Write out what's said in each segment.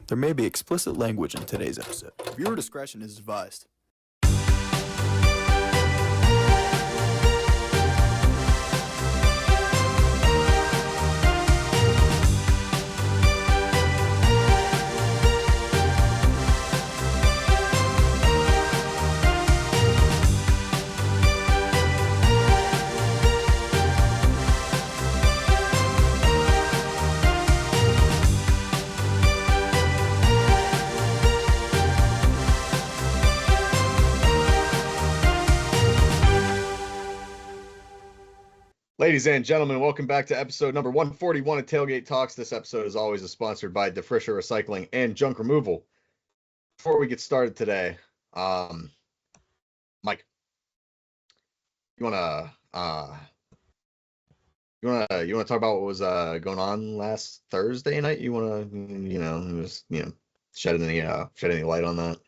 There may be explicit language in today's episode. Viewer discretion is advised. Ladies and gentlemen, welcome back to episode number 141 of Tailgate Talks. This episode, as always, is sponsored by Defrisher Recycling and Junk Removal. Before we get started today, Mike, you wanna talk about what was going on last Thursday night? You wanna just shed any light on that?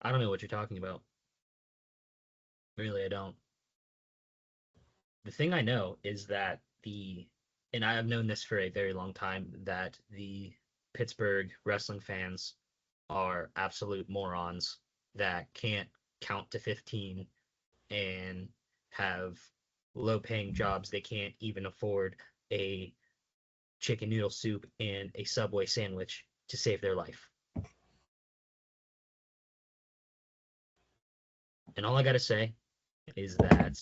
I don't know what you're talking about. Really, I don't. The thing I know is that and I have known this for a very long time, that the Pittsburgh wrestling fans are absolute morons that can't count to 15 and have low-paying jobs. They can't even afford a chicken noodle soup and a Subway sandwich to save their life. And all I gotta say is that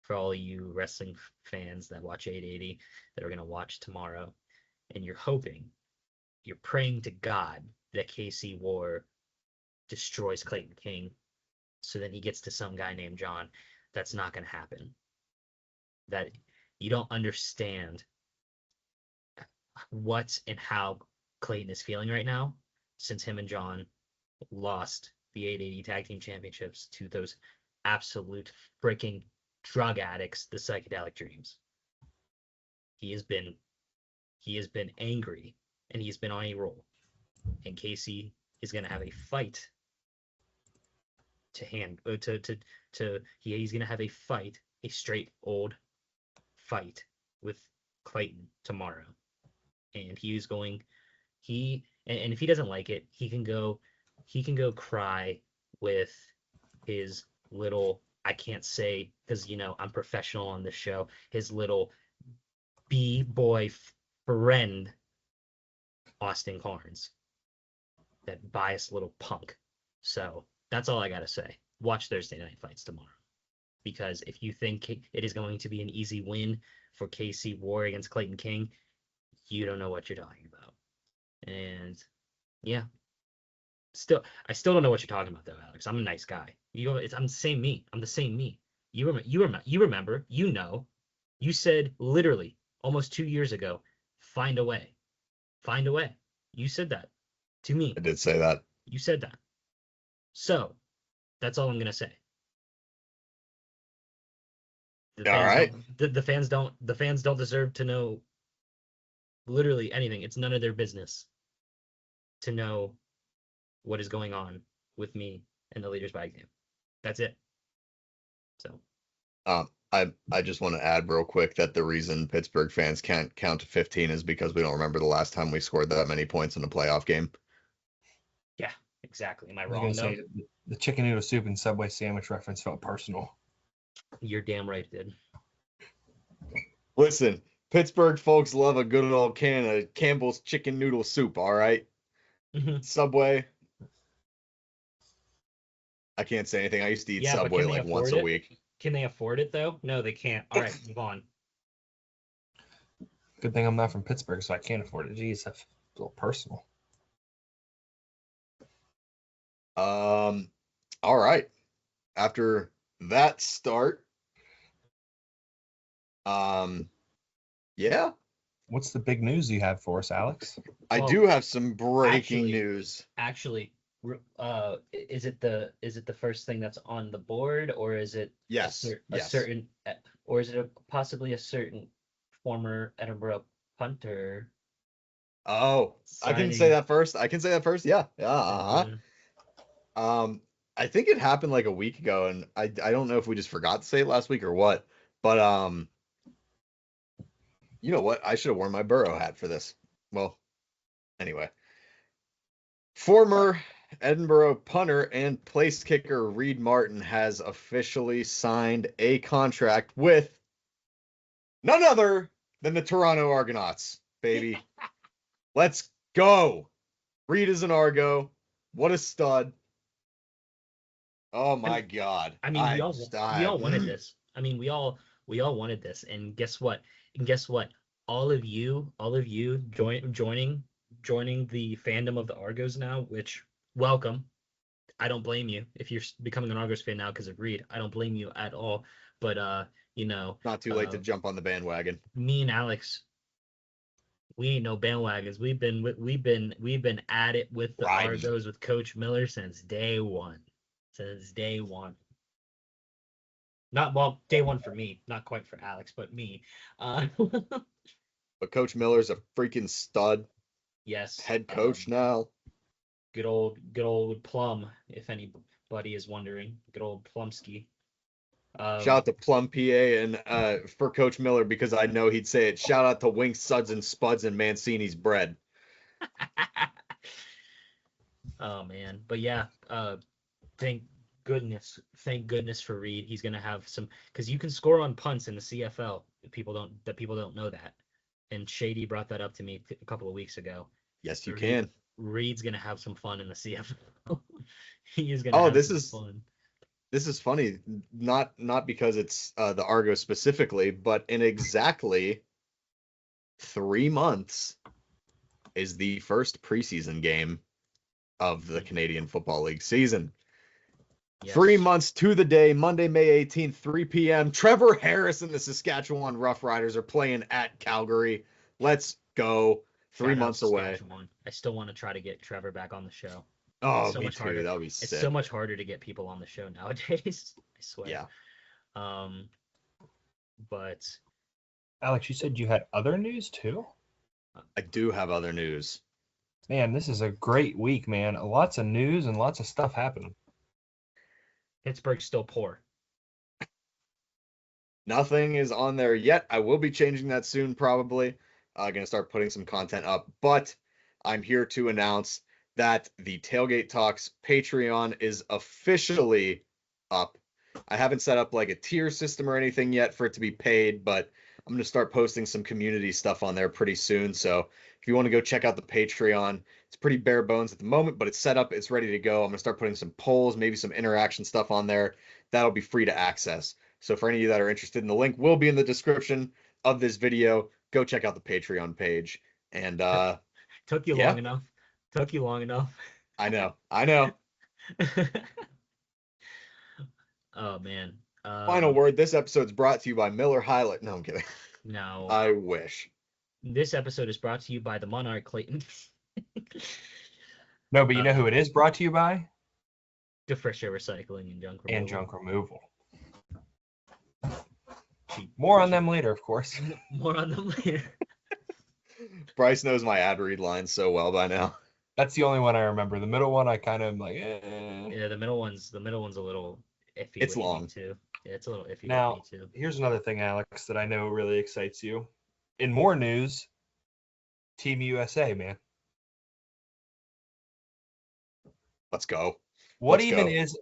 for all you wrestling fans that watch 880 that are going to watch tomorrow, and you're praying to God that KC War destroys Clayton King so then he gets to some guy named John, that's not going to happen. That you don't understand what and how Clayton is feeling right now since him and John lost the 880 Tag Team Championships to those absolute freaking drug addicts, the Psychedelic Dreams. He has been angry, and he's been on a roll. And Casey is going to have a fight he's going to have a straight old fight with Clayton tomorrow. And and if he doesn't like it, he can go cry with his little, I can't say because I'm professional on this show, his little B-boy friend Austin Carnes, that biased little punk. So that's all I gotta say. Watch Thursday night fights tomorrow, because if you think it is going to be an easy win for KC War against Clayton King, you don't know what you're talking about. And yeah, I still don't know what you're talking about, though, Alex. I'm a nice guy. I'm the same me. I'm the same me. You remember. You said literally almost 2 years ago, find a way. Find a way. You said that to me. I did say that. You said that. So that's all I'm gonna say. All right. The fans don't deserve to know literally anything. It's none of their business to know what is going on with me and the Leaders by Exam. That's it. So I just want to add real quick that the reason Pittsburgh fans can't count to 15 is because we don't remember the last time we scored that many points in a playoff game. Yeah, exactly. Am I wrong? Say, the chicken noodle soup and Subway sandwich reference felt personal. You're damn right it did. Listen, Pittsburgh folks love a good old can of Campbell's chicken noodle soup, all right? Subway. I can't say anything. I used to eat Subway like once a week. Can they afford it, though? No, they can't. All right, move on. Good thing I'm not from Pittsburgh, so I can't afford it. Jeez, that's a little personal. All right. After that start, yeah. What's the big news you have for us, Alex? I do have some breaking news. Actually, is it the first thing that's on the board, or is it certain, or is it possibly a certain former Edinburgh punter? Oh, signing? I can say that first. Yeah. I think it happened like a week ago, and I don't know if we just forgot to say it last week or what, but You know what? I should have worn my Burrow hat for this. Well, anyway. Former Edinburgh punter and place kicker Reed Martin has officially signed a contract with none other than the Toronto Argonauts, baby. Let's go. Reed is an Argo. What a stud. Oh my God. I mean, we all wanted this. I mean, we all wanted this. And guess what? All of you joining the fandom of the Argos now, which welcome. I don't blame you if you're becoming an Argos fan now because of Reed. I don't blame you at all. But not too late to jump on the bandwagon. Me and Alex, we ain't no bandwagons. We've been at it with the Argos with Coach Miller since day one. Day one for me, not quite for Alex, but me. But Coach Miller's a freaking stud. Yes. Head coach now. Good old Plum, if anybody is wondering. Good old Plumsky. Shout out to Plum PA and for Coach Miller, because I know he'd say it. Shout out to Wink Suds and Spuds and Mancini's bread. Oh man, but yeah, thank goodness for Reed. He's gonna have some, because you can score on punts in the CFL. People don't know that, and Shady brought that up to me a couple of weeks ago. Yes, you can. Reed's gonna have some fun in the CFL. He is gonna. Fun. This is funny, not because it's the Argo specifically, but in exactly 3 months is the first preseason game of the Canadian Football League season. Yes. 3 months to the day, Monday, May 18th, 3 p.m. Trevor Harris and the Saskatchewan Roughriders are playing at Calgary. Let's go. 3 months away. I still want to try to get Trevor back on the show. Oh, me too. That would be sick. It's so much harder to get people on the show nowadays. I swear. Yeah. But Alex, you said you had other news too? I do have other news. Man, this is a great week, man. Lots of news and lots of stuff happening. Pittsburgh's still poor. Nothing is on there yet. I will be changing that soon, probably. Gonna start putting some content up, but I'm here to announce that the Tailgate Talks Patreon is officially up. I haven't set up like a tier system or anything yet for it to be paid, but I'm going to start posting some community stuff on there pretty soon. So if you want to go check out the Patreon, it's pretty bare bones at the moment, but it's set up. It's ready to go. I'm going to start putting some polls, maybe some interaction stuff on there. That'll be free to access. So for any of you that are interested, the link will be in the description of this video. Go check out the Patreon page. And took you long enough. Took you long enough. I know. Oh man. Final word. This episode's brought to you by Miller High Life. No, I'm kidding. No. I wish. This episode is brought to you by the Monarch Clayton. No, but you know who it is brought to you by? Defrisher Recycling and Junk Removal. And Junk Removal. More on them later, of course. More on them later. Bryce knows my ad read lines so well by now. That's the only one I remember. The middle one I kind of like. Yeah, the middle one's a little iffy. It's long too. Yeah, it's a little iffy. Now, with me too. Here's another thing, Alex, that I know really excites you. In more news, Team USA, man. Let's go. What even is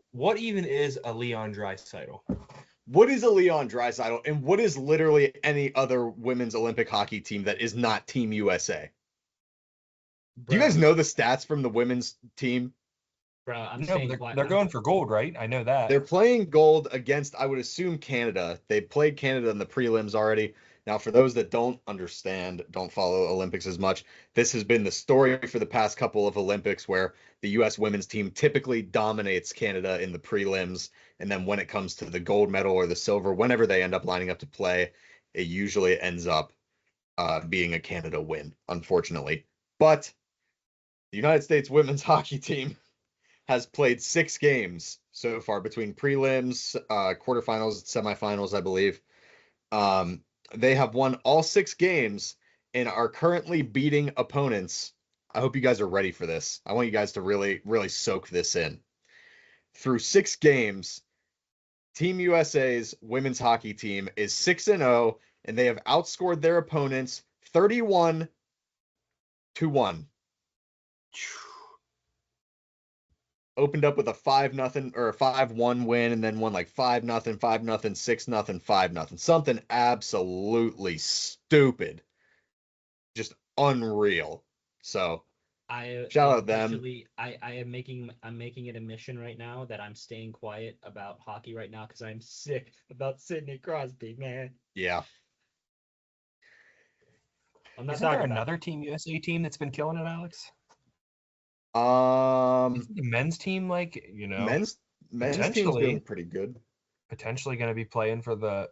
a Leon Draisaitl? What is a Leon Draisaitl, and what is literally any other women's Olympic hockey team that is not Team USA? Bro. Do you guys know the stats from the women's team? Bro, they're going for gold, right? I know that. They're playing gold against, I would assume, Canada. They played Canada in the prelims already. Now, for those that don't follow Olympics as much, this has been the story for the past couple of Olympics where the U.S. women's team typically dominates Canada in the prelims. And then when it comes to the gold medal or the silver, whenever they end up lining up to play, it usually ends up being a Canada win, unfortunately. But the United States women's hockey team has played 6 games so far between prelims, quarterfinals, semifinals, I believe. They have won all 6 games and are currently beating opponents. I hope you guys are ready for this. I want you guys to really, really soak this in. Through 6 games, Team USA's women's hockey team is 6-0 and they have outscored their opponents 31-1. Opened up with a 5-0 or a 5-1 win, and then won like 5-0, 5-0, 6-0, 5-0. Something absolutely stupid. Just unreal. So shout out them. Actually, I'm making it a mission right now that I'm staying quiet about hockey right now because I'm sick about Sidney Crosby, man. Yeah. I'm not Isn't there talking about another Team USA team that's been killing it, Alex? Um The men's team, men's team's potentially doing pretty good. potentially going to be playing for the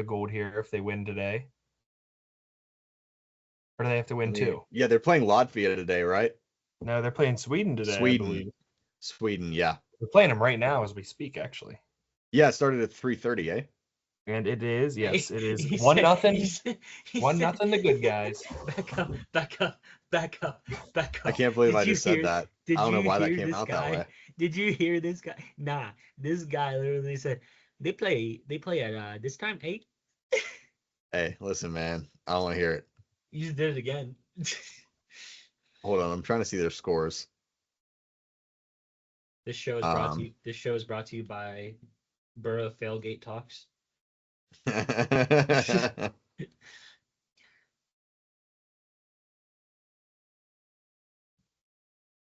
gold here if they win today. Or do they have to win too? Yeah, they're playing Latvia today, right? No, they're playing Sweden today, I believe. Sweden, yeah. We're playing them right now as we speak, actually. Yeah, it started at 3:30, eh? And it is, yes, it is He 1-0. said- he 1-0 said- the good guys. Back up, back up, back up, back up. I can't believe Did I you just said hear- that. Did I don't know you why that hear came this out that guy? way. Did you hear this guy? Nah, this guy literally said they play at this time 8. Hey, listen, man. I don't want to hear it. You just did it again. Hold on, I'm trying to see their scores. This show is brought to you. This show is brought to you by Borough Tailgate Talks.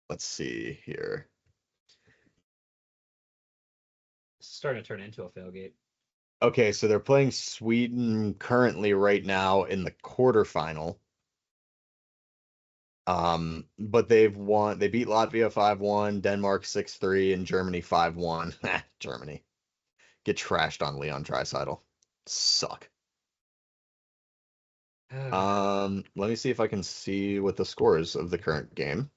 Let's see here. It's starting to turn into a failgate. Okay, so they're playing Sweden currently right now in the quarterfinal. But they've won. They beat Latvia 5-1, Denmark 6-3, and Germany 5-1. Germany get trashed on Leon Draisaitl. Suck. Let me see if I can see what the scores of the current game.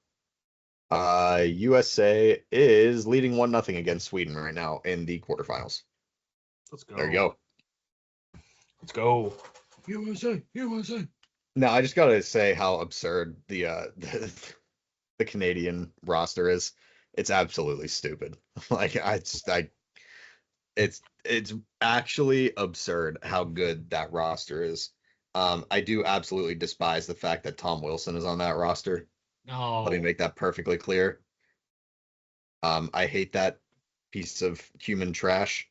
USA is leading 1-0 against Sweden right now in the quarterfinals. Let's go. There you go. Let's go. USA, USA. Now I just gotta say how absurd the Canadian roster is. It's absolutely stupid. Like it's actually absurd how good that roster is. I do absolutely despise the fact that Tom Wilson is on that roster. No. Let me make that perfectly clear. I hate that piece of human trash.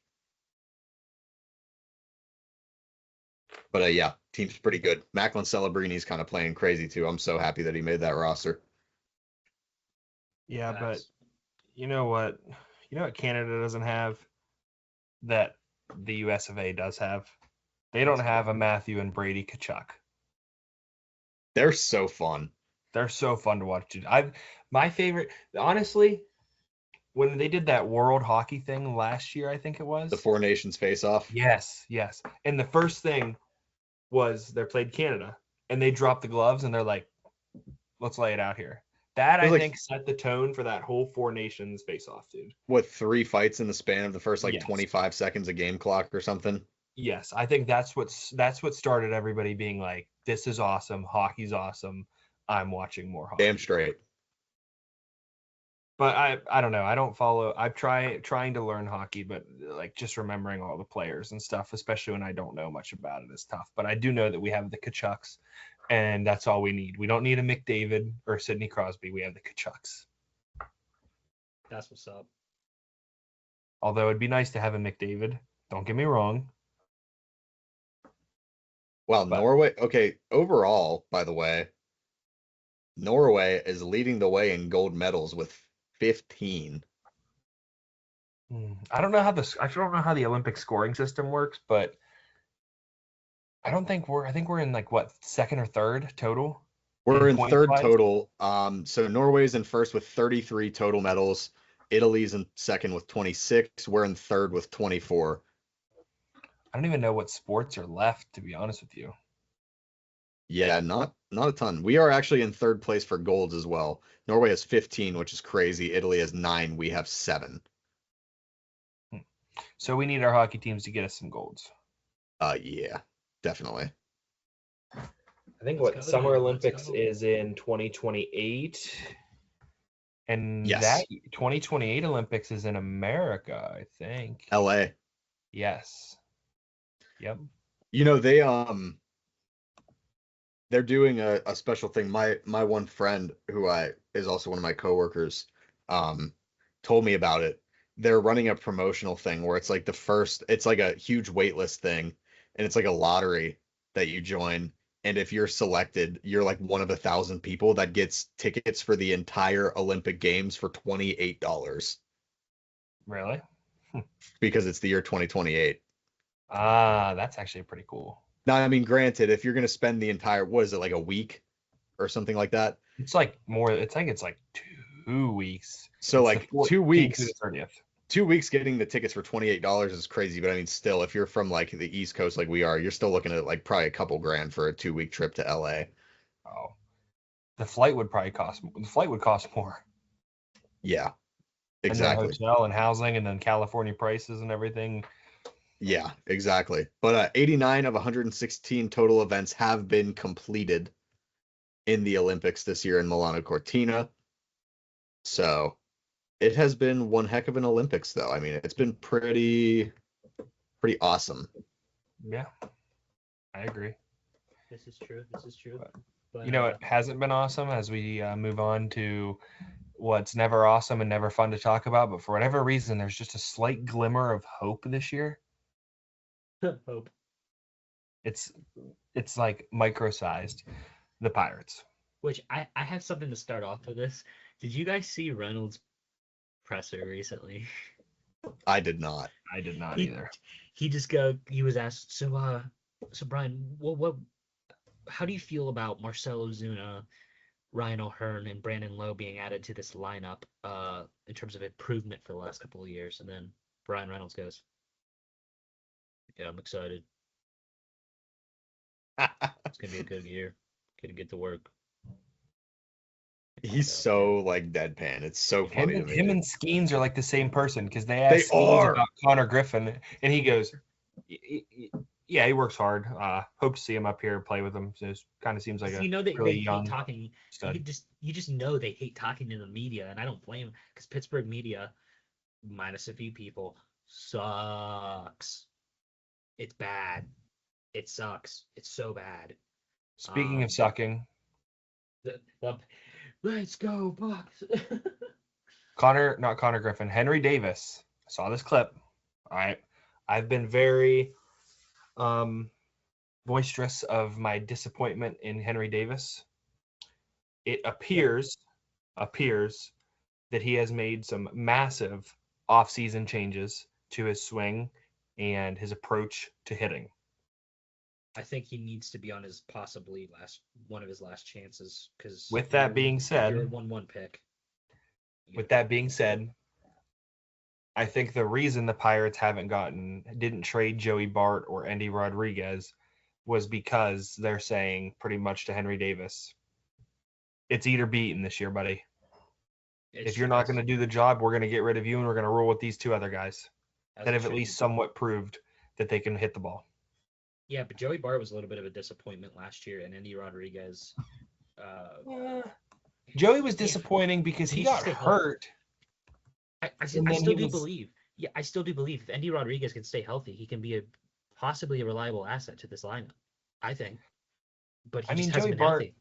But yeah, team's pretty good. Macklin Celebrini's kind of playing crazy too. I'm so happy that he made that roster. Yeah, but Facts. you know what? You know what Canada doesn't have that the US of A does have? They don't have a Matthew and Brady Kachuk. They're so fun. They're so fun to watch, dude. My favorite, honestly, when they did that World Hockey thing last year, I think it was. The Four Nations face-off. Yes, yes. And the first thing was they played Canada, and they dropped the gloves, and they're like, let's lay it out here. That, I think, set the tone for that whole Four Nations face-off, dude. What, 3 fights in the span of the first, Yes. 25 seconds of game clock or something? Yes, I think that's what started everybody being like, this is awesome, hockey's awesome, I'm watching more hockey. Damn straight. But I don't know. I don't follow. I'm trying to learn hockey, but just remembering all the players and stuff, especially when I don't know much about it, is tough. But I do know that we have the Kachucks, and that's all we need. We don't need a McDavid or Sidney Crosby. We have the Kachucks. That's what's up. Although it'd be nice to have a McDavid. Don't get me wrong. Well, Norway. Okay, overall, by the way, Norway is leading the way in gold medals with 15. I don't know how the Olympic scoring system works, but I think we're in second or third total. We're in third points-wise? total. So Norway's in first with 33 total medals. Italy's in second with 26. We're in third with 24. I don't even know what sports are left, to be honest with you. Yeah, not a ton. We are actually in third place for golds as well. Norway has 15, which is crazy. Italy has 9. We have 7. So we need our hockey teams to get us some golds. Yeah, definitely. I think Let's go, Summer dude. Olympics Let's go. is in 2028. And Yes. that 2028 Olympics is in America, I think. LA. Yes. Yep. they're doing a special thing. My one friend who is also one of my coworkers told me about it. They're running a promotional thing where it's like a huge waitlist thing, and it's like a lottery that you join. And if you're selected, you're like one of 1,000 people that gets tickets for the entire Olympic Games for $28 Really? because it's the year 2028. That's actually pretty cool. Now, I mean, granted, if you're going to spend the entire, what is it, like a week or something like that? It's like more. It's like 2 weeks. So It's like the 14th 2 weeks, to the 30th. 2 weeks getting the tickets for $28 is crazy. But I mean, still, if you're from like the East Coast, like we are, you're still looking at like probably a couple grand for a 2 week trip to LA. Oh, the flight would cost more. Yeah, And then exactly. hotel and housing, and then California prices and everything. Yeah, exactly. But 89 of 116 total events have been completed in the Olympics this year in Milano Cortina. So it has been one heck of an Olympics, though. I mean, it's been pretty awesome. Yeah, I agree. This is true. This is true. But, But You know, it hasn't been awesome as we move on to what's never awesome and never fun to talk about. But for whatever reason, there's just a slight glimmer of hope this year. hope. It's like micro-sized. The Pirates. Which I have something to start off with this. Did you guys see Reynolds' presser recently? I did not. I did not He- either. He was asked, so Brian, how do you feel about Marcell Ozuna, Ryan O'Hearn, and Brandon Lowe being added to this lineup in terms of improvement for the last couple of years? And then Brian Reynolds goes, yeah, I'm excited. It's gonna be a good year. Gonna get to work. He's so like deadpan. It's so funny to me. Him and Skeens are like the same person because they asked They Skeens are. about Connor Griffin, and he goes, "Yeah, he works hard. Hope to see him up here and play with him. So kind of seems like a You know they really hate young talking. stud." You just know they hate talking to the media, and I don't blame them because Pittsburgh media, minus a few people, sucks. It's bad. It sucks. It's so bad. Speaking of sucking, Let's go Bucks. not Connor Griffin, Henry Davis. I saw this clip. All right, I've been very boisterous of my disappointment in Henry Davis. It appears that he has made some massive off-season changes to his swing and his approach to hitting. I think he needs to be on his possibly one of his last chances because With that being said, you're a 1-1 pick. With that being said, I think the reason the Pirates didn't trade Joey Bart or Andy Rodriguez was because they're saying pretty much to Henry Davis, it's eat or be eaten this year, buddy. If you're not going to do the job, we're going to get rid of you and we're going to roll with these two other guys that have at least somewhat proved that they can hit the ball. Yeah, but Joey Bart was a little bit of a disappointment last year, and Andy Rodriguez. Joey was disappointing because he got hurt. I still do believe. Yeah, I still do believe if Andy Rodriguez can stay healthy, he can be possibly a reliable asset to this lineup. I think. But he just hasn't been healthy.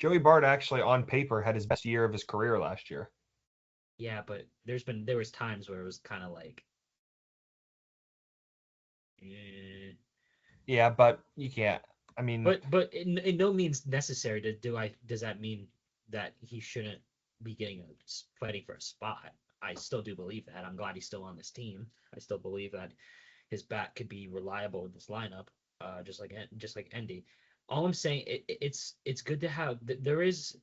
Joey Bart actually on paper had his best year of his career last year. Yeah, but there was times where it was kind of like. Yeah, but you can't. I mean, but in no means necessary does that mean that he shouldn't be fighting for a spot? I still do believe that. I'm glad he's still on this team. I still believe that his bat could be reliable in this lineup, just like Andy. All I'm saying, it's good to have. There is,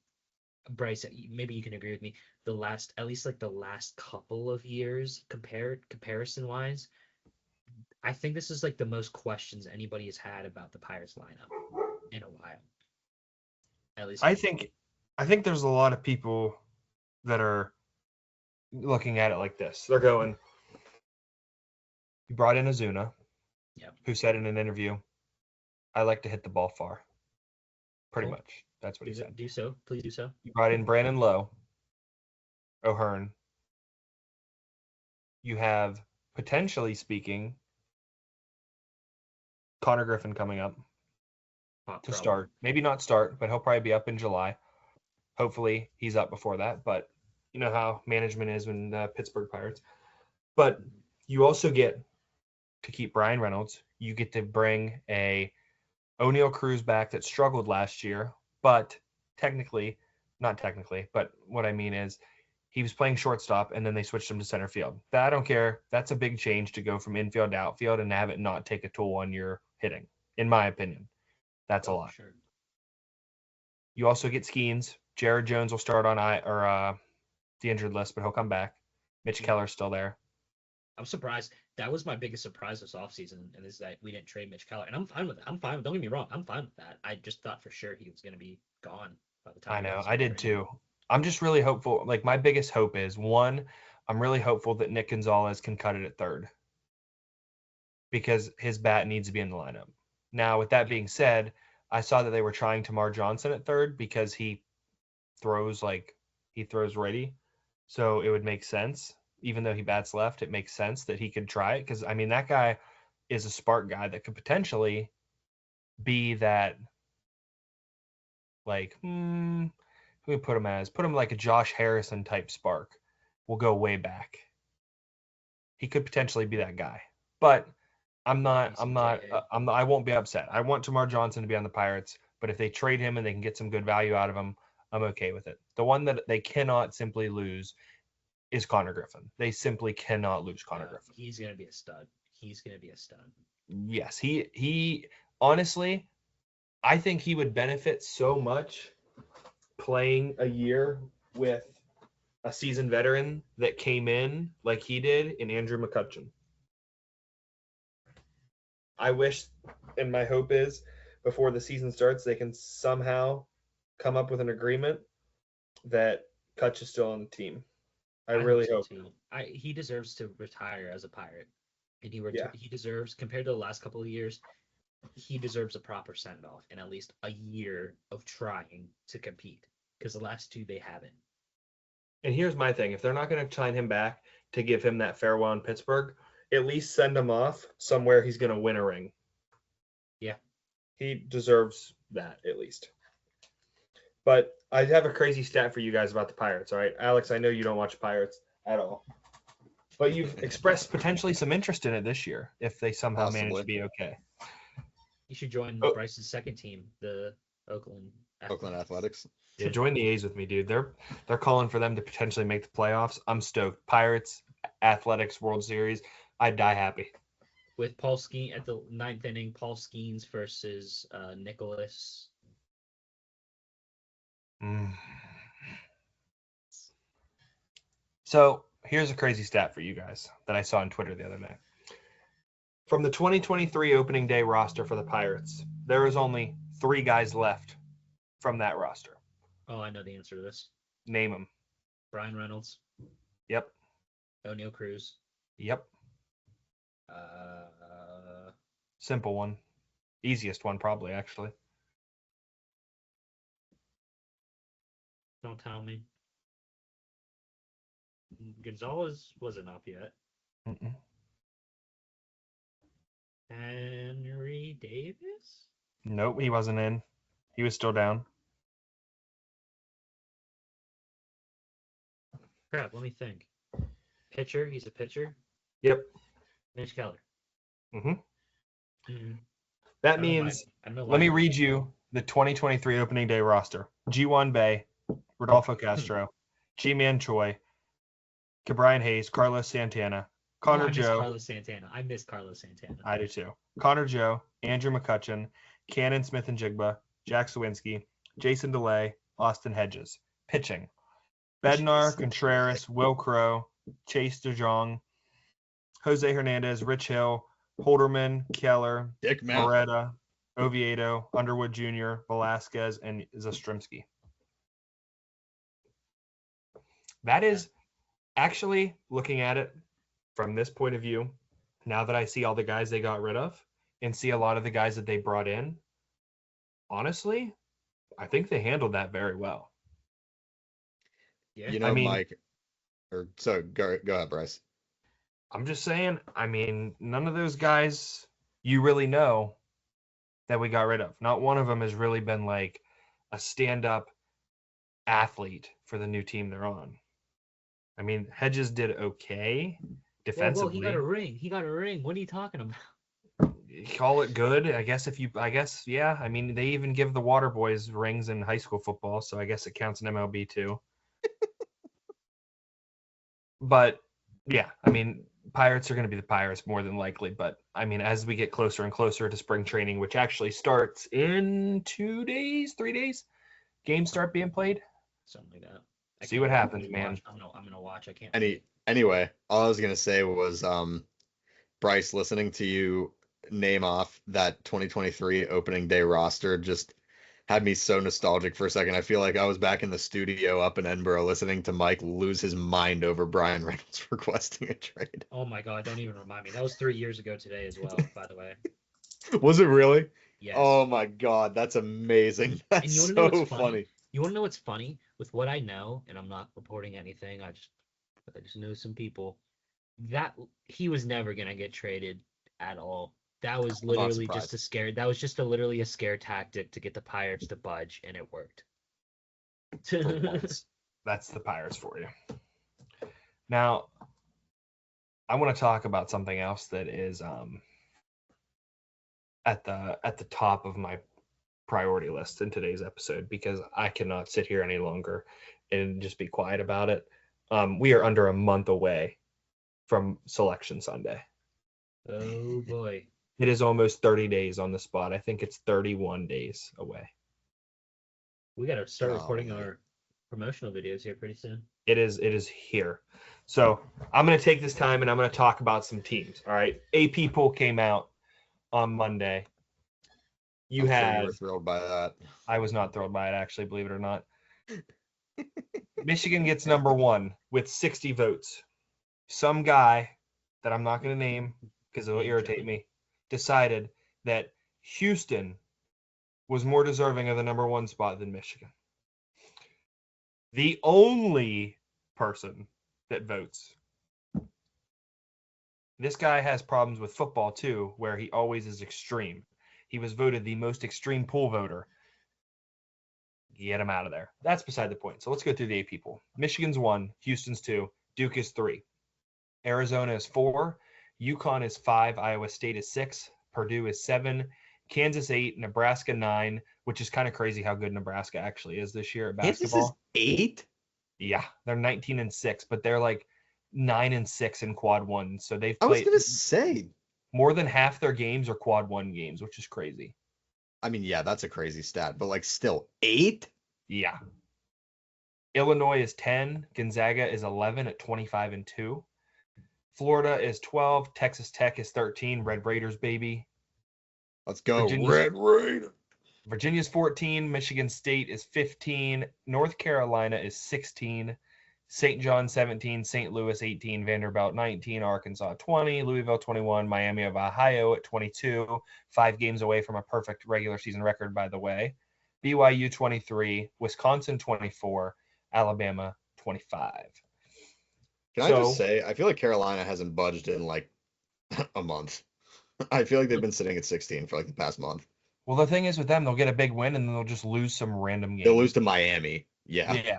Bryce. Maybe you can agree with me. At least like the last couple of years, comparison wise, I think this is like the most questions anybody has had about the Pirates lineup in a while. At least I think there's a lot of people that are looking at it like this. They're going, you brought in Ozuna, who said in an interview, I like to hit the ball far. Pretty much. That's what he said. Do so. Please do so. You brought in Brandon Lowe, O'Hearn. You have, potentially speaking, Connor Griffin coming up Hot to problem. start. Maybe not start, but he'll probably be up in July. Hopefully he's up before that. But you know how management is when Pittsburgh Pirates. But you also get to keep Brian Reynolds. You get to bring a O'Neal Cruz back that struggled last year, but not technically, but what I mean is he was playing shortstop and then they switched him to center field. That I don't care. That's a big change to go from infield to outfield and have it not take a toll on your hitting, in my opinion. That's a lot. Sure. You also get Skeens. Jared Jones will start on the injured list, but he'll come back. Mitch Keller's still there. I'm surprised. That was my biggest surprise this offseason, and is that we didn't trade Mitch Keller. And I'm fine with it. I'm fine. Don't get me wrong. I'm fine with that. I just thought for sure he was going to be gone by the time. I know. I did too. I'm just really hopeful. Like, my biggest hope is, one, I'm really hopeful that Nick Gonzalez can cut it at third because his bat needs to be in the lineup. Now, with that being said, I saw that they were trying Tamar Johnson at third because he throws righty. So it would make sense. Even though he bats left, it makes sense that he could try it because, I mean, that guy is a spark guy that could potentially be that, like, who we put him as? Put him like a Josh Harrison type spark. We'll go way back. He could potentially be that guy, but I won't be upset. I want Tamar Johnson to be on the Pirates, but if they trade him and they can get some good value out of him, I'm okay with it. The one that they cannot simply lose is Connor Griffin. They simply cannot lose Connor Griffin. He's going to be a stud. Yes, he honestly, I think he would benefit so much playing a year with a seasoned veteran that came in like he did in Andrew McCutchen. I wish, and my hope is, before the season starts, they can somehow come up with an agreement that Kutch is still on the team. I really hope. Too. He deserves to retire as a Pirate, and Yeah. he deserves, compared to the last couple of years, he deserves a proper send off and at least a year of trying to compete because the last two they haven't. And here's my thing: if they're not going to sign him back to give him that farewell in Pittsburgh, at least send him off somewhere he's going to win a ring. Yeah, he deserves that at least. But I have a crazy stat for you guys about the Pirates, all right? Alex, I know you don't watch Pirates at all. But you've expressed potentially some interest in it this year if they somehow manage to be okay. You should join Bryce's second team, the Oakland Athletics. Yeah, join the A's with me, dude. They're calling for them to potentially make the playoffs. I'm stoked. Pirates, Athletics, World Series. I'd die happy. With Paul Skeens at the ninth inning, Paul Skeens versus Nicholas. So here's a crazy stat for you guys that I saw on Twitter the other day. From the 2023 opening day roster for the Pirates, there is only 3 guys left from that roster. Oh, I know the answer to this. Name them. Brian Reynolds. Yep. O'Neal Cruz. Yep. Simple one. Easiest one, probably, actually. Don't tell me. Gonzalez wasn't up yet. Mm-mm. Henry Davis? Nope, he wasn't in. He was still down. Crap, let me think. Pitcher? He's a pitcher? Yep. Mitch Keller. Mm-hmm. Mm-hmm. That means, let me read you the 2023 opening day roster. G1 Bay, Rodolfo Castro, G-Man Choi, Cabrian Hayes, Carlos Santana, Connor Joe. I miss Carlos Santana. I do too. Connor Joe, Andrew McCutchen, Cannon Smith and Jigba, Jack Sawinski, Jason DeLay, Austin Hedges. Pitching: Bednar, Contreras, Will Crow, Chase DeJong, Jose Hernandez, Rich Hill, Holderman, Keller, Beretta, Oviedo, Underwood Jr., Velasquez, and Zastrzymski. That is actually, looking at it from this point of view, now that I see all the guys they got rid of and see a lot of the guys that they brought in, honestly, I think they handled that very well. Yeah. You know, Mike, go ahead, Bryce. I'm just saying, none of those guys you really know that we got rid of. Not one of them has really been like a stand-up athlete for the new team they're on. I mean, Hedges did okay defensively. He got a ring. He got a ring. What are you talking about? Call it good, I guess. Yeah. I mean, they even give the Water Boys rings in high school football, so I guess it counts in MLB too. But yeah, I mean, Pirates are going to be the Pirates more than likely. But I mean, as we get closer and closer to spring training, which actually starts in 2 days, 3 days, games start being played. Something like that. See what happens, man. I'm gonna watch. I can't. Anyway, all I was gonna say was Bryce, listening to you name off that 2023 opening day roster just had me so nostalgic for a second. I feel like I was back in the studio up in Edinburgh listening to Mike lose his mind over Brian Reynolds requesting a trade. Oh my God! Don't even remind me. That was 3 years ago today as well. By the way. Was it really? Yes. Oh my God, that's amazing. That's And you wanna know so what's funny. You want to know what's funny? With what I know, and I'm not reporting anything. I just know some people that he was never gonna get traded at all. That was not literally just surprised. a scare. That was just literally a scare tactic to get the Pirates to budge, and it worked. For once. That's the Pirates for you. Now, I want to talk about something else that is at the top of my priority list in today's episode, because I cannot sit here any longer and just be quiet about it. We are under a month away from Selection Sunday. Oh boy. It is almost 30 days on the spot. I think it's 31 days away. We gotta start Oh, recording man. our promotional videos here pretty soon. It is here. So I'm going to take this time and I'm going to talk about some teams. All right. AP poll came out on Monday. I'm sure you were thrilled by that. I was not thrilled by it, actually, believe it or not. Michigan gets number 1 with 60 votes. Some guy that I'm not going to name because it'll irritate me decided that Houston was more deserving of the number 1 spot than Michigan. The only person that votes. This guy has problems with football too, where he always is extreme. He was voted the most extreme poll voter. Get him out of there. That's beside the point. So let's go through the AP poll. Michigan's 1, Houston's 2, Duke is 3, Arizona is 4, UConn is 5, Iowa State is 6, Purdue is 7, Kansas 8, Nebraska 9, which is kind of crazy how good Nebraska actually is this year at basketball. Kansas is 8? Yeah, they're 19-6, but they're like 9-6 in quad 1. So they've I was played gonna say. more than half their games are quad 1 games, which is crazy. I mean, yeah, that's a crazy stat, but like still 8? Yeah. Illinois is 10, Gonzaga is 11 at 25-2. Florida is 12, Texas Tech is 13, Red Raiders baby. Let's go, Virginia's- Red Raider. Virginia's 14, Michigan State is 15, North Carolina is 16, St. John 17, St. Louis 18, Vanderbilt 19, Arkansas 20, Louisville 21, Miami of Ohio at 22, 5 games away from a perfect regular season record, by the way. BYU 23, Wisconsin 24, Alabama 25. Can I just say, I feel like Carolina hasn't budged in like a month. I feel like they've been sitting at 16 for like the past month. Well, the thing is with them, they'll get a big win and then they'll just lose some random game. They'll lose to Miami. Yeah. Yeah.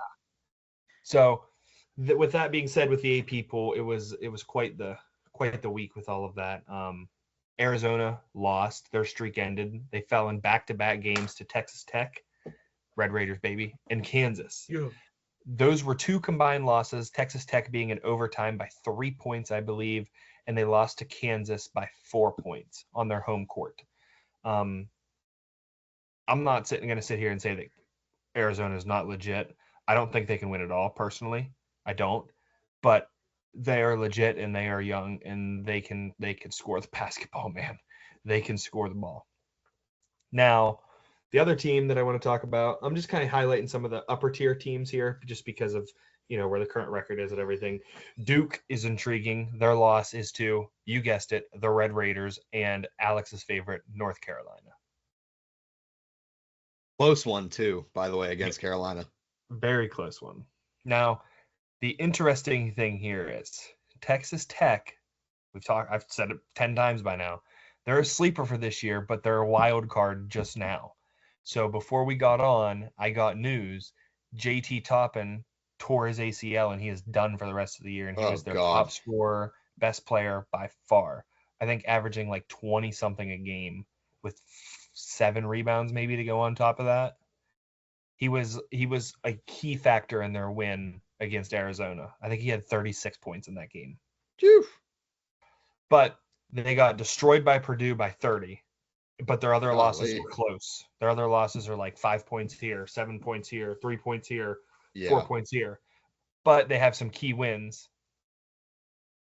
So, with that being said, with the AP poll, it was quite the week with all of that. Arizona lost; their streak ended. They fell in back-to-back games to Texas Tech, Red Raiders baby, and Kansas. Yeah. Those were 2 combined losses. Texas Tech being in overtime by 3 points, I believe, and they lost to Kansas by 4 points on their home court. I'm not going to sit here and say that Arizona is not legit. I don't think they can win it all, personally. I don't. But they are legit and they are young and they can score the basketball, man. They can score the ball. Now, the other team that I want to talk about, I'm just kind of highlighting some of the upper tier teams here just because of, where the current record is and everything. Duke is intriguing. Their loss is to, you guessed it, the Red Raiders and Alex's favorite, North Carolina. Close one too, by the way, against Carolina. Very close one. Now, the interesting thing here is Texas Tech, I've said it 10 times by now, They're a sleeper for this year, but they're a wild card just now. So before we got on, I got news. JT Toppin tore his ACL and he is done for the rest of the year. And he Oh, was their God. top scorer, best player by far. I think averaging like 20 something a game with 7 rebounds maybe to go on top of that. He was a key factor in their win against Arizona. I think he had 36 points in that game. Phew. But they got destroyed by Purdue by 30. But their other losses Golly. were close. Their other losses are like 5 points here, 7 points here, 3 points here, 4 Yeah. points here. But they have some key wins.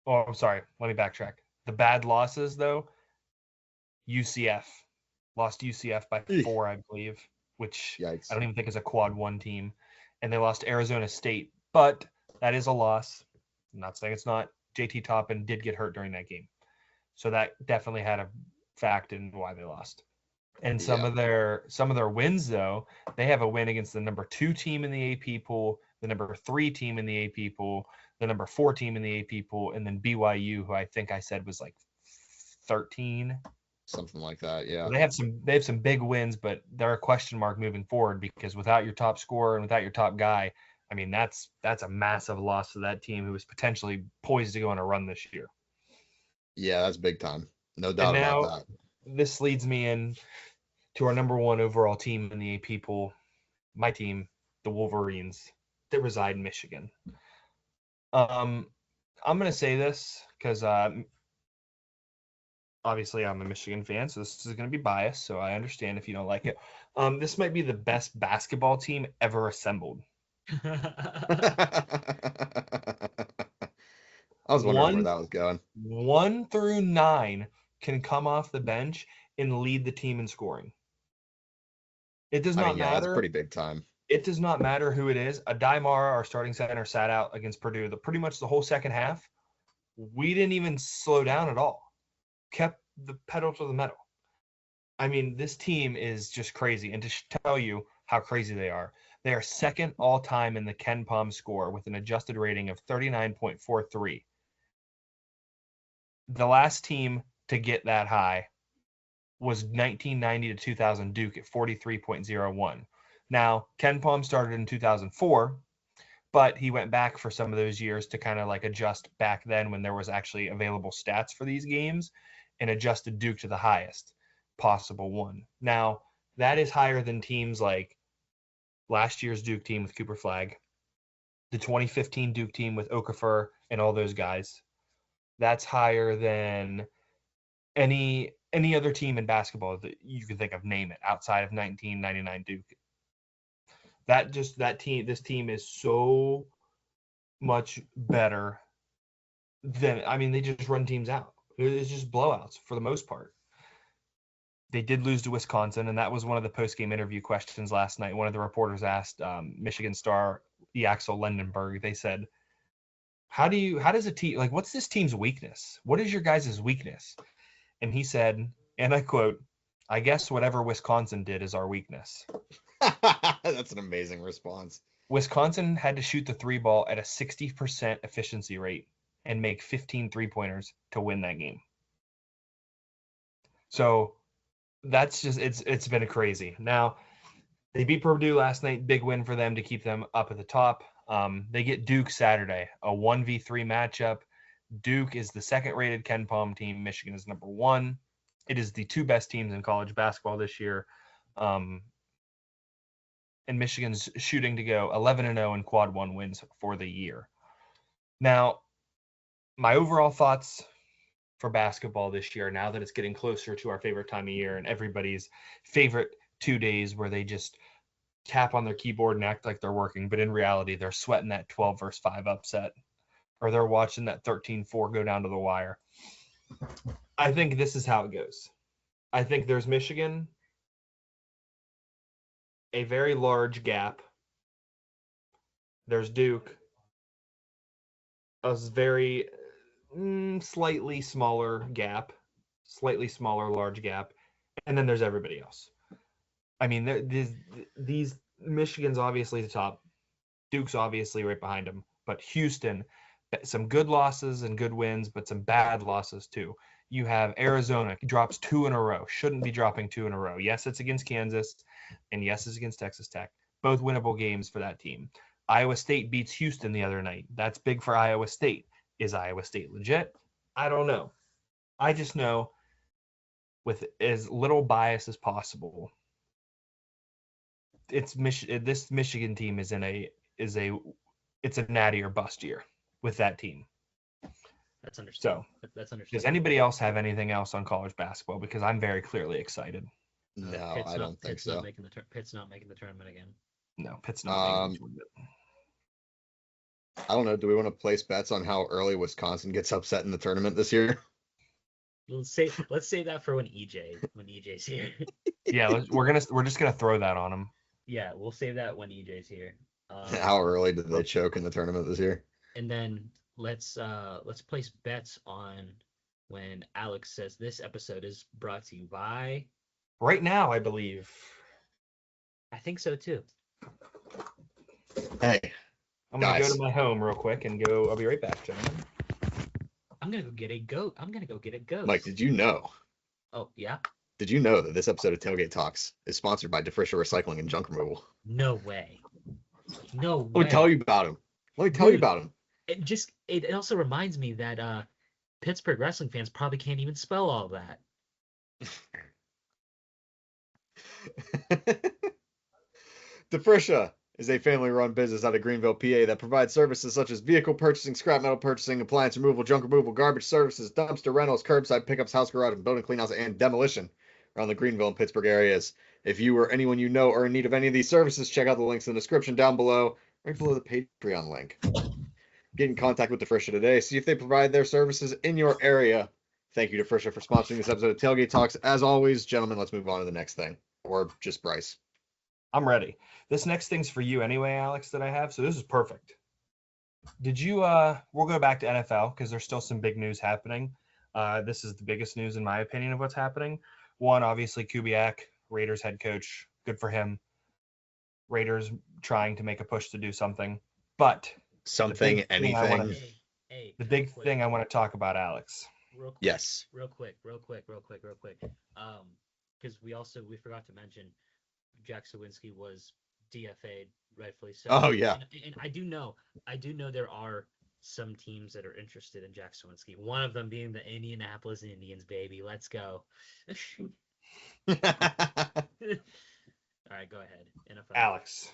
Oh, I'm sorry. Let me backtrack. The bad losses, though, UCF. Lost UCF by Eesh. 4, I believe, which Yikes. I don't even think is a quad 1 team. And they lost Arizona State. But that is a loss. I'm not saying it's not. JT Toppin did get hurt during that game. So that definitely had a fact in why they lost. And some of their wins, though, they have a win against the number 2 team in the AP pool, the number 3 team in the AP pool, the number 4 team in the AP pool, and then BYU, who I think I said was like 13. Something like that, yeah. They have some big wins, but they're a question mark moving forward because without your top scorer and without your top guy, I mean that's a massive loss to that team who is potentially poised to go on a run this year. Yeah, that's big time. No doubt And now about that. this leads me in to our number 1 overall team in the AP pool, my team, the Wolverines, that reside in Michigan. I'm going to say this because obviously I'm a Michigan fan, so this is going to be biased, so I understand if you don't like it. This might be the best basketball team ever assembled. I was wondering where that was going. 1 through 9 can come off the bench and lead the team in scoring. It does not matter. That's pretty big time. It does not matter who it is. Adimara, our starting center, sat out against Purdue pretty much the whole second half. We didn't even slow down at all. Kept the pedal to the metal. I mean, this team is just crazy. And to tell you how crazy they are second all-time in the Ken Pom score with an adjusted rating of 39.43. The last team to get that high was 1990 to 2000 Duke at 43.01. Now, Ken Pom started in 2004, but he went back for some of those years to kind of like adjust back then when there was actually available stats for these games and adjusted Duke to the highest possible one. Now, that is higher than teams like last year's Duke team with Cooper Flagg, the 2015 Duke team with Okafor and all those guys. That's higher than any other team in basketball that you can think of, name it, outside of 1999 Duke. This team is so much better than, I mean, they just run teams out. It's just blowouts for the most part. They did lose to Wisconsin, and that was one of the post-game interview questions last night. One of the reporters asked Michigan star Axel Lendenberg. They said, how does a team, like, what's this team's weakness? What is your guys' weakness? And he said, and I quote, "I guess whatever Wisconsin did is our weakness." That's an amazing response. Wisconsin had to shoot the 3 ball at a 60% efficiency rate and make 15 3-pointers to win that game. So that's just, it's been crazy. Now, they beat Purdue last night, big win for them to keep them up at the top. They get Duke Saturday, a 1v3 matchup. Duke is the second-rated Ken Pom team. Michigan is number 1. It is the 2 best teams in college basketball this year. And Michigan's shooting to go 11-0 in quad 1 wins for the year. Now, my overall thoughts for basketball this year, now that it's getting closer to our favorite time of year and everybody's favorite 2 days where they just tap on their keyboard and act like they're working, but in reality, they're sweating that 12 versus 5 upset, or they're watching that 13-4 go down to the wire. I think this is how it goes. I think there's Michigan, a very large gap. There's Duke, a very slightly smaller gap, slightly smaller large gap, and then there's everybody else. I mean, these Michigan's obviously the top, Duke's obviously right behind them, but Houston, some good losses and good wins, but some bad losses too. You have Arizona drops 2 in a row. Shouldn't be dropping 2 in a row. Yes, it's against Kansas, and yes, it's against Texas Tech. Both winnable games for that team. Iowa State beats Houston the other night. That's big for Iowa State. Is Iowa State legit? I don't know. I just know, with as little bias as possible, this Michigan team is it's a natty or bust year with that team. That's understandable. So, That's understandable. does anybody else have anything else on college basketball? Because I'm very clearly excited. No, I don't think so. Pitt's not making the tournament again. No, Pitt's not making the tournament. I don't know. Do we want to place bets on how early Wisconsin gets upset in the tournament this year? Let's save that for when EJ's here. Yeah, we're just gonna throw that on him. Yeah, we'll save that when EJ's here. How early did they choke in the tournament this year? And then let's place bets on when Alex says this episode is brought to you by. Right now, I believe. I think so too. Hey, I'm gonna guys. go to my home real quick and go. I'll be right back, gentlemen. I'm gonna go get a goat. Mike, did you know? Oh yeah. Did you know that this episode of Tailgate Talks is sponsored by DeFrischer Recycling and Junk Removal? No way. No way. Let me tell you about him. It also reminds me that Pittsburgh wrestling fans probably can't even spell all that. DeFrischer is a family-run business out of Greenville, PA that provides services such as vehicle purchasing, scrap metal purchasing, appliance removal, junk removal, garbage services, dumpster rentals, curbside pickups, house garage, and building cleanouts and demolition around the Greenville and Pittsburgh areas. If you or anyone you know are in need of any of these services, check out the links in the description down below, right below the Patreon link. Get in contact with DeFrischer today. See if they provide their services in your area. Thank you, DeFrischer, for sponsoring this episode of Tailgate Talks. As always, gentlemen, let's move on to the next thing. Or just Bryce. I'm ready. This next thing's for you anyway, Alex, that I have. So this is perfect. Did you we'll go back to NFL because there's still some big news happening. This is the biggest news in my opinion of what's happening. One, obviously Kubiak, Raiders head coach. Good for him. Raiders trying to make a push to do something. But anything. The big thing I want to talk about, Alex. Yes. Real quick. Because we forgot to mention Jack Sawinski was DFA'd, rightfully so. Oh yeah. And I do know there are some teams that are interested in Jack Sawinski. One of them being the Indianapolis Indians, baby. Let's go. All right, go ahead. NFL. Alex.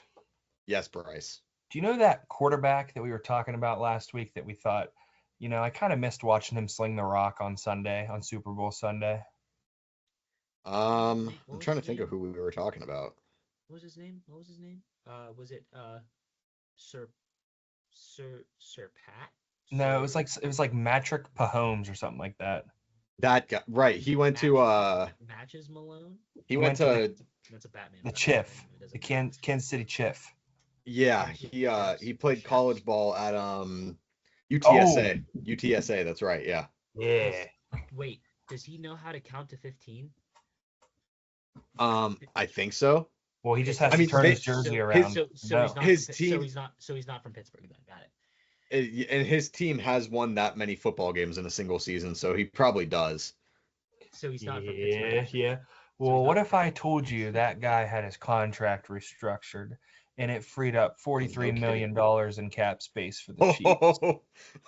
Yes, Bryce. Do you know that quarterback that we were talking about last week that we thought, I kind of missed watching him sling the rock on Super Bowl Sunday? I'm trying to think of who we were talking about. What was his name? Was it Sir Pat? No, it was like Patrick Mahomes or something like that. That guy, right? He went to Matches Malone. He went to that's a Batman. The Chief, the Kansas City Chief. Yeah, he played college ball at UTSA. Oh. UTSA, that's right. Yeah. Yeah. Wait, does he know how to count to 15? I think so. Well, he just has to turn his jersey around. So he's not from Pittsburgh then. Got it. And his team has won that many football games in a single season, so he probably does. So he's not from Pittsburgh. Yeah. Well, what if I told you that guy had his contract restructured and it freed up $43 million in cap space for the Chiefs?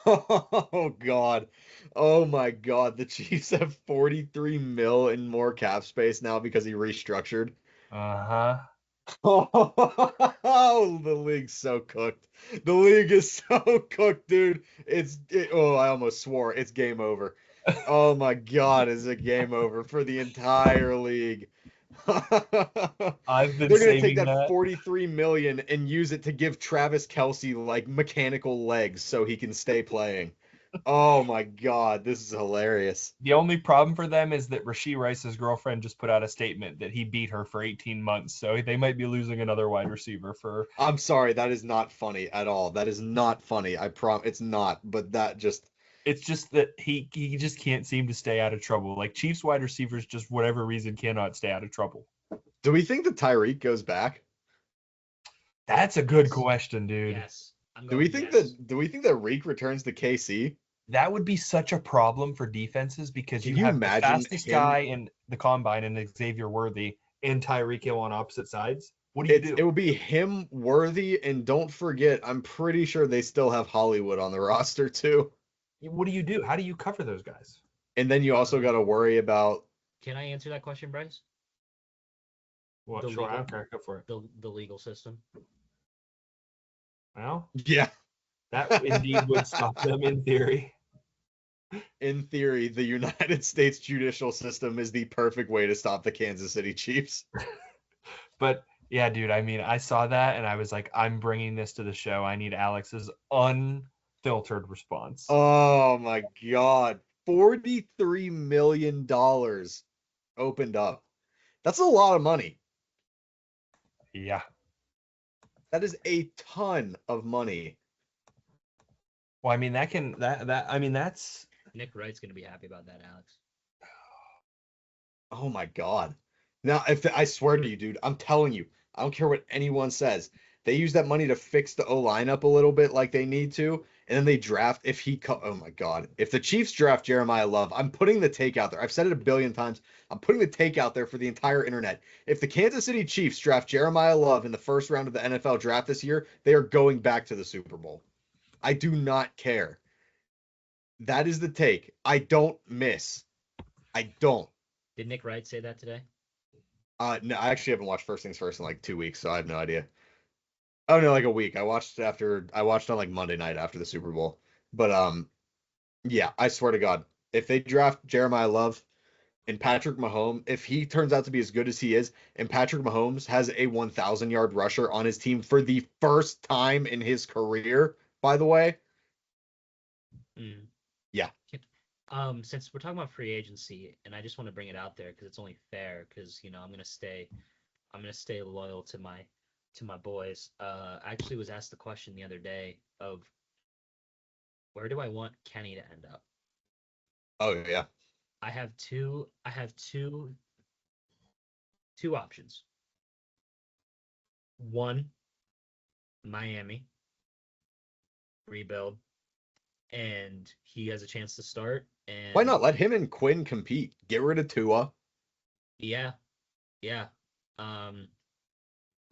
Oh God. Oh my God. The Chiefs have 43 mil in more cap space now because he restructured. Uh-huh. Oh, the league's so cooked. The league is so cooked, dude. I almost swore. It's game over. Oh my God, is it game over for the entire league? I've been They're gonna saving take that 43 million and use it to give Travis Kelce like mechanical legs so he can stay playing. Oh my God, this is hilarious. The only problem for them is that Rashee Rice's girlfriend just put out a statement that he beat her for 18 months, so they might be losing another wide receiver for. I'm sorry, that is not funny at all. That is not funny. I promise it's not. But that just. It's just that he just can't seem to stay out of trouble. Like Chiefs wide receivers, just whatever reason, cannot stay out of trouble. Do we think that Tyreek goes back? That's a good question, dude. Yes. Do we think that Reek returns to KC? That would be such a problem for defenses because Can you you have the imagine fastest him? guy in the combine and Xavier Worthy and Tyreek Hill on opposite sides. What do you do? It would be him, Worthy, and don't forget, I'm pretty sure they still have Hollywood on the roster too. What do you do? How do you cover those guys? And then you also got to worry about Can I answer that question, Bryce? What? The Sure, I legal- don't care. Go for it. The legal system. Well, yeah. that indeed would stop them in theory. In theory, the United States judicial system is the perfect way to stop the Kansas City Chiefs. But yeah, dude, I mean, I saw that and I was like, I'm bringing this to the show. I need Alex's unfiltered response. Oh my God. $43 million opened up. That's a lot of money. Yeah. That is a ton of money. Well, I mean, that's Nick Wright's gonna be happy about that, Alex. Oh my God. Now, if I swear to you, dude, I'm telling you, I don't care what anyone says. They use that money to fix the O line up a little bit like they need to, and then they draft oh my God. If the Chiefs draft Jeremiah Love, I'm putting the take out there. I've said it a billion times. I'm putting the take out there for the entire internet. If the Kansas City Chiefs draft Jeremiah Love in the first round of the NFL draft this year, they are going back to the Super Bowl. I do not care. That is the take. I don't miss. I don't. Did Nick Wright say that today? No, I actually haven't watched First Things First in like 2 weeks, so I have no idea. Oh no, like a week. I watched on like Monday night after the Super Bowl. But yeah, I swear to God, if they draft Jeremiah Love and Patrick Mahomes, if he turns out to be as good as he is, and Patrick Mahomes has a 1,000-yard rusher on his team for the first time in his career, by the way. Mm. Yeah. Since we're talking about free agency, and I just want to bring it out there because it's only fair, because I'm gonna stay loyal to my boys. I actually was asked the question the other day of where do I want Kenny to end up? Oh yeah. I have two options. One, Miami, rebuild, and he has a chance to start. And Why not let him and Quinn compete? Get rid of Tua. yeah.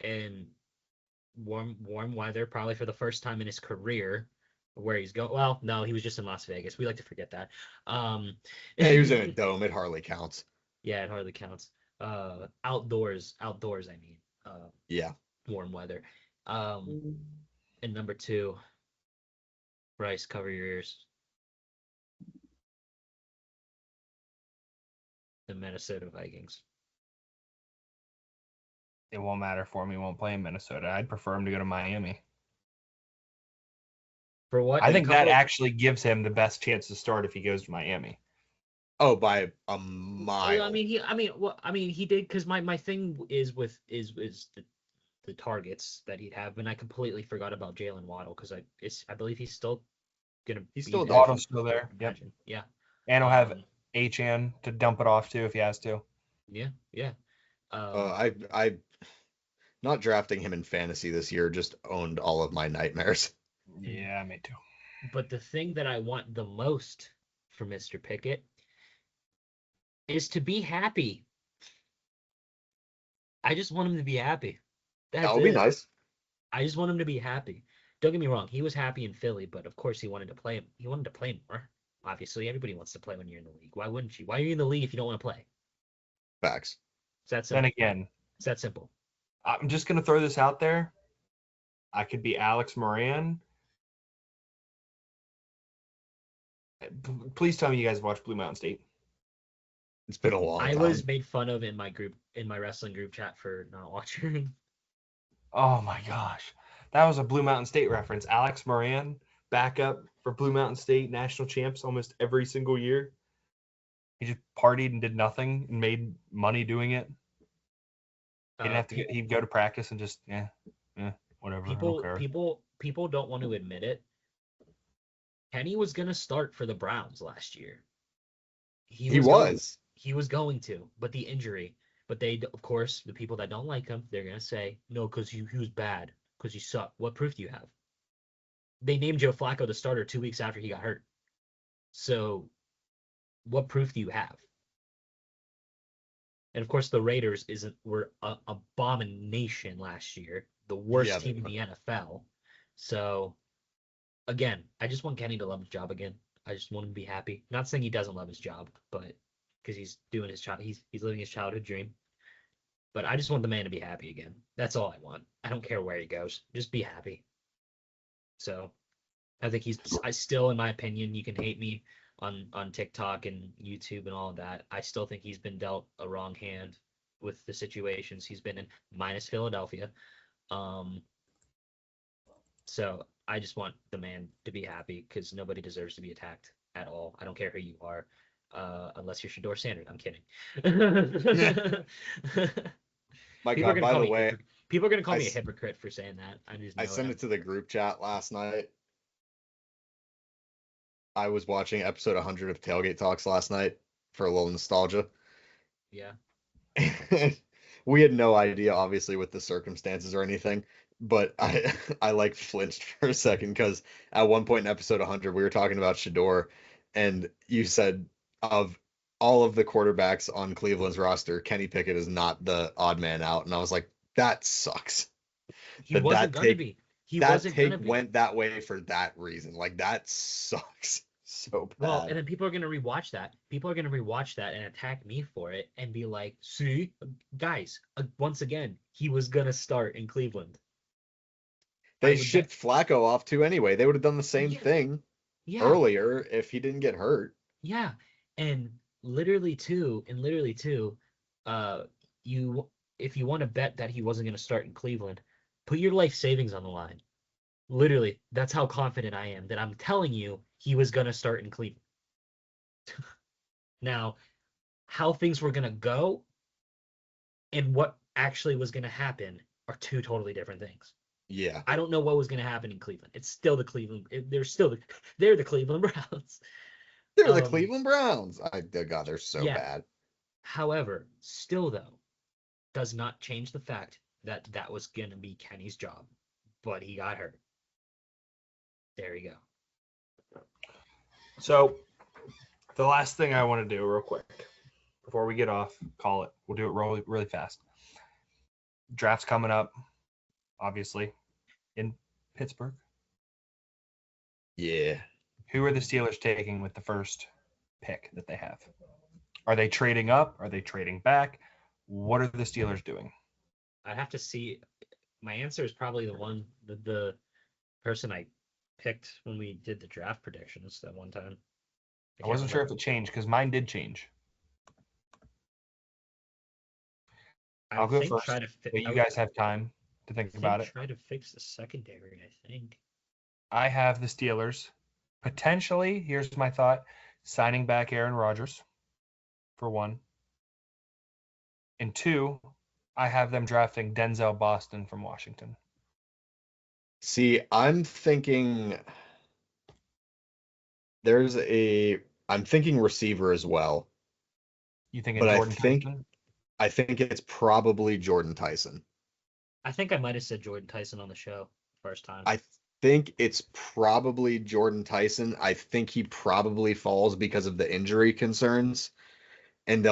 And warm weather, probably for the first time in his career, where he's going. Well, no, he was just in Las Vegas. We like to forget that. Yeah, he was in a dome. It hardly counts. Yeah, it hardly counts. Outdoors. I mean, Yeah. warm weather. And number two, Bryce, cover your ears. The Minnesota Vikings. it won't matter for me. He won't play in Minnesota. I'd prefer him to go to Miami. For what? I think that actually gives him the best chance to start if he goes to Miami. Oh, by a mile. I mean, he did, because my thing is with the targets that he'd have, and I completely forgot about Jalen Waddle because I believe he's still gonna He's be still there. there. Waddle's still there. Yep. Imagine. Yeah. And he'll have Um, HN to dump it off to if he has to. Yeah. I not drafting him in fantasy this year just owned all of my nightmares. Yeah, me too. But the thing that I want the most from Mr. Pickett is to be happy. I just want him to be happy. That's That would be it. nice. I just want him to be happy. Don't get me wrong, he was happy in Philly, but of course he wanted to play. He wanted to play more. Obviously, everybody wants to play when you're in the league. Why wouldn't you? Why are you in the league if you don't want to play? Facts. It's that Then simple. again, It's that simple. I'm just going to throw this out there. I could be Alex Moran. Please tell me you guys watch Blue Mountain State. It's been a long I time. was made fun of in my wrestling group chat for not watching. Oh my gosh. That was a Blue Mountain State reference. Alex Moran, backup for Blue Mountain State, national champs almost every single year. He just partied and did nothing and made money doing it. He didn't have to he'd go to practice and just whatever. I don't care. People don't want to admit it. Kenny was gonna start for the Browns last year. He was. He was going to, but the injury. But they, of course, the people that don't like him, they're gonna say no because he was bad, because he sucked. What proof do you have? They named Joe Flacco the starter 2 weeks after he got hurt. So what proof do you have? And of course, the Raiders were an abomination last year, the Yeah, worst team in the NFL. So again, I just want Kenny to love his job again. I just want him to be happy. Not saying he doesn't love his job, but because he's doing he's living his childhood dream. But I just want the man to be happy again. That's all I want. I don't care where he goes. Just be happy. So I think I still, in my opinion, you can hate me on TikTok and YouTube and all of that. I still think he's been dealt a wrong hand with the situations he's been in, minus Philadelphia. Um, so I just want the man to be happy because nobody deserves to be attacked at all. I don't care who you are, unless you're Shador Sanders. I'm kidding. my People are God, gonna by call the me way, people are gonna call I, me a s- hypocrite for saying that. I just I know sent it. it to the group chat last night. I was watching episode 100 of Tailgate Talks last night for a little nostalgia. Yeah. We had no idea, obviously, with the circumstances or anything, but I like flinched for a second because at one point in episode 100, we were talking about Shador, and you said of all of the quarterbacks on Cleveland's roster, Kenny Pickett is not the odd man out, and I was like, that sucks. He That wasn't that gonna take be. He that wasn't gonna take be. went that way for that reason. Like that sucks so Well, bad. and then people are gonna rewatch that. People are gonna rewatch that and attack me for it and be like, "See, guys, once again, he was gonna start in Cleveland." I They would bet. shipped Flacco off too anyway. They would have done the same Yeah, thing yeah, earlier if he didn't get hurt. yeah. And literally too, uh, you if you want to bet that he wasn't gonna start in Cleveland, put your life savings on the line. Literally, that's how confident I am that I'm telling you he was gonna start in Cleveland. Now, how things were gonna go and what actually was going to happen are two totally different things. Yeah. I don't know what was going to happen in Cleveland. It's still the Cleveland. They're the Cleveland Browns. They're the Um, Cleveland Browns. God, they're so yeah. bad. However, still though, does not change the fact that that was going to be Kenny's job, but he got hurt. There you go. So the last thing I want to do real quick before we get off, call it. We'll do it really, really fast. Draft's coming up, obviously, in Pittsburgh. Yeah. Who are the Steelers taking with the first pick that they have? Are they trading up? Are they trading back? What are the Steelers doing? I have to see. My answer is probably the person I picked when we did the draft predictions that one time. I wasn't sure if it changed because mine did change. I'll go first. But you guys have time to think about it. Try to fix the secondary, I think. I have the Steelers potentially, here's my thought, signing back Aaron Rodgers for one. And two, I have them drafting Denzel Boston from Washington. See, I'm thinking I'm thinking receiver as well. You thinking But Jordan Tyson? I think it's probably Jordan Tyson. I think I might have said Jordan Tyson on the show first time. I think it's probably Jordan Tyson. I think he probably falls because of the injury concerns, and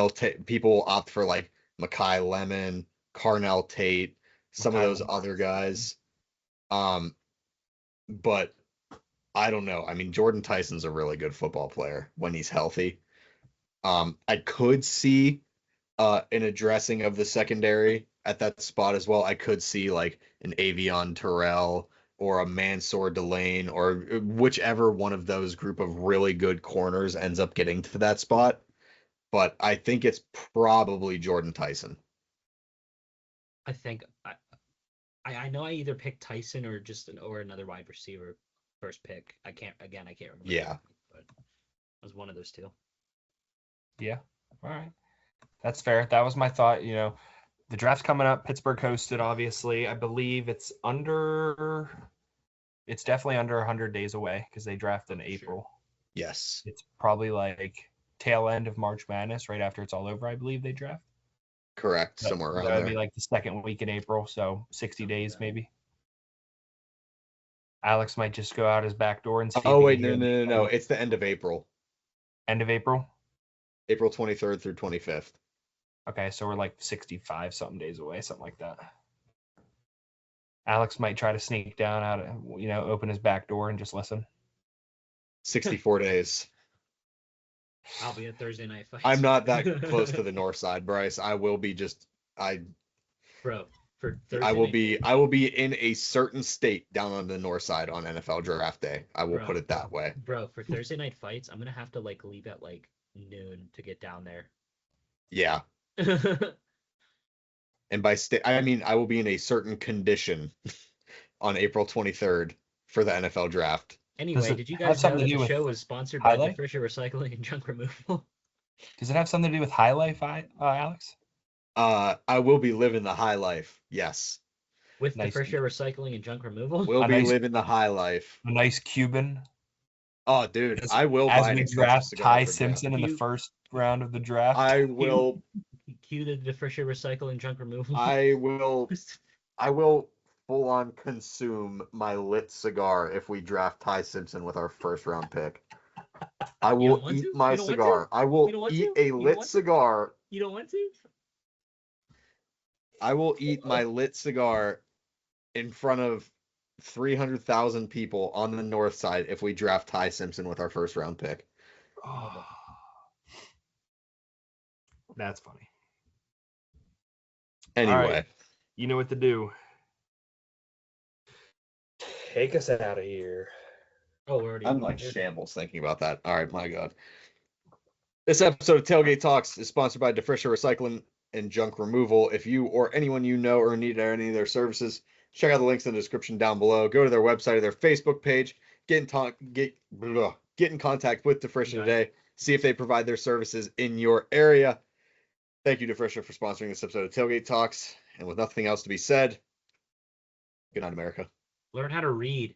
people will opt for like Mekhi Lemon, Carnell Tate, some of those other guys. But I don't know. I mean, Jordan Tyson's a really good football player when he's healthy. I could see an addressing of the secondary at that spot as well. I could see like an Avion Terrell or a Mansour Delane or whichever one of those group of really good corners ends up getting to that spot. But I think it's probably Jordan Tyson. I think I know I either picked Tyson or or another wide receiver first pick. I can't remember. Yeah. But it was one of those two. Yeah. All right. That's fair. That was my thought. You know, the draft's coming up. Pittsburgh hosted, obviously. I believe it's definitely under 100 days away because they draft in April. Yes. It's probably like tail end of March Madness, right after it's all over, I believe they draft. Correct. Somewhere around That would there. be like the second week in April, so 60 days maybe. Alex might just go out his back door and see. Oh, wait, no. It's the end of April. End of April. April 23rd through 25th. Okay, so we're like 65 something days away, something like that. Alex might try to sneak down open his back door and just listen. 64 days. I'll be at Thursday night fights. I'm not that close to the north side, Bryce. I will be Bro, for Thursday I will night- be in a certain state down on the north side on NFL draft day. I will Bro. put it that way. Bro, for Thursday night fights, I'm gonna have to like leave at like noon to get down there. Yeah. And by state, I mean I will be in a certain condition on April 23rd for the NFL draft. Anyway, it did you have guys know something that to do the with show was sponsored by highlight? Defrisher Recycling and Junk Removal? Does it have something to do with high life, Alex? I will be living the high life. Yes. With Nice. Defrisher Recycling and Junk Removal? We'll A be nice- living the high life. A nice Cuban. Oh, dude, As- I will As buy an we expensive draft cigar Ty for Jeff. Simpson in the You- first round of the draft. I will Cue the Defrisher Recycling and Junk Removal. I will full on consume my lit cigar if we draft Ty Simpson with our first round pick. I don't will want eat to? my You don't want cigar. to? I You will don't want eat to? a You don't lit want to? cigar. You don't want to? I will eat my lit cigar in front of 300,000 people on the north side if we draft Ty Simpson with our first round pick. Oh. That's funny. Anyway, right. You know what to do. Take us out of here. Oh, we're already. I'm like shambles thinking about that. All right, my God. This episode of Tailgate Talks is sponsored by Defrisher Recycling and Junk Removal. If you or anyone you know or need any of their services, check out the links in the description down below. Go to their website or their Facebook page. Get in contact with Defrisher today. See if they provide their services in your area. Thank you, Defrisher, for sponsoring this episode of Tailgate Talks. And with nothing else to be said, good night, America. Learn how to read.